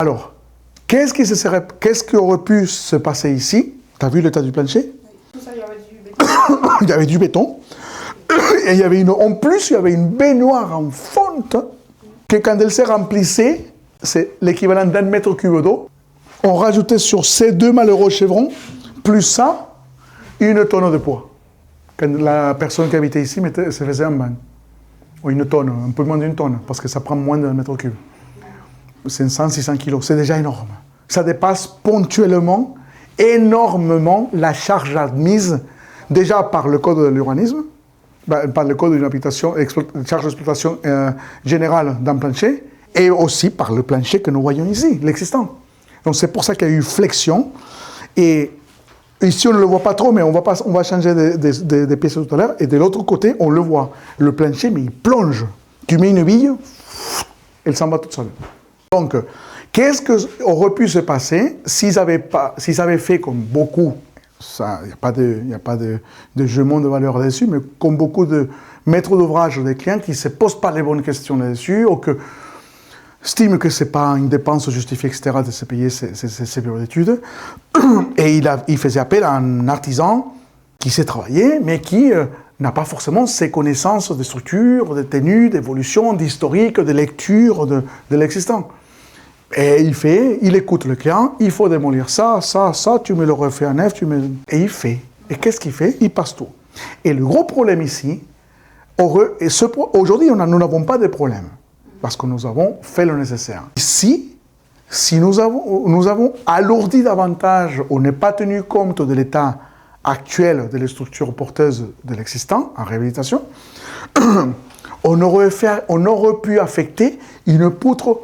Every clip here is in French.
Alors, qu'est-ce qui aurait pu se passer ici? Tu as vu l'état du plancher? Tout ça, il y avait du béton. Il y avait du béton. Et il y avait en plus, il y avait une baignoire en fonte que quand elle se remplissait, c'est l'équivalent d'1 mètre cube d'eau. On rajoutait sur ces 2 malheureux chevrons, plus ça, 1 tonne de poids. Quand la personne qui habitait ici se faisait un bain. Ou 1 tonne, un peu moins d'1 tonne, parce que ça prend moins d'1 mètre cube. 500, 600 kilos, c'est déjà énorme. Ça dépasse ponctuellement, énormément la charge admise, déjà par le code de l'urbanisme, par le code d'une habitation, charge d'exploitation générale d'un plancher, et aussi par le plancher que nous voyons ici, l'existant. Donc c'est pour ça qu'il y a eu flexion, et ici on ne le voit pas trop, mais on va changer des pièces tout à l'heure, et de l'autre côté on le voit, le plancher, mais il plonge. Tu mets une bille, elle s'en va toute seule. Donc, qu'est-ce qui aurait pu se passer s'ils avaient fait comme beaucoup, il n'y a pas de jugement de valeur là-dessus, mais comme beaucoup de maîtres d'ouvrage des clients qui ne se posent pas les bonnes questions là-dessus, ou que estiment que ce n'est pas une dépense justifiée, etc., de se payer ces bureaux d'études, et il faisait appel à un artisan qui sait travailler, mais qui n'a pas forcément ses connaissances de structure, de tenue, d'évolution, d'historique, de lecture de l'existant. Et il écoute le client, il faut démolir ça, tu me le refais en F, et il fait. Et qu'est-ce qu'il fait? Il passe tout. Et le gros problème ici, aujourd'hui, nous n'avons pas de problème, parce que nous avons fait le nécessaire. Si nous avons alourdi davantage, ou n'est pas tenu compte de l'état actuel des structures porteuses de l'existant, en réhabilitation, on aurait pu affecter une poutre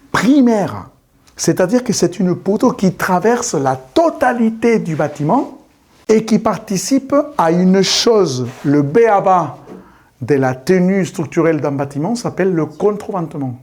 primaire, c'est-à-dire que c'est une poutre qui traverse la totalité du bâtiment et qui participe à une chose, le b.a.-ba de la tenue structurelle d'un bâtiment s'appelle le contreventement.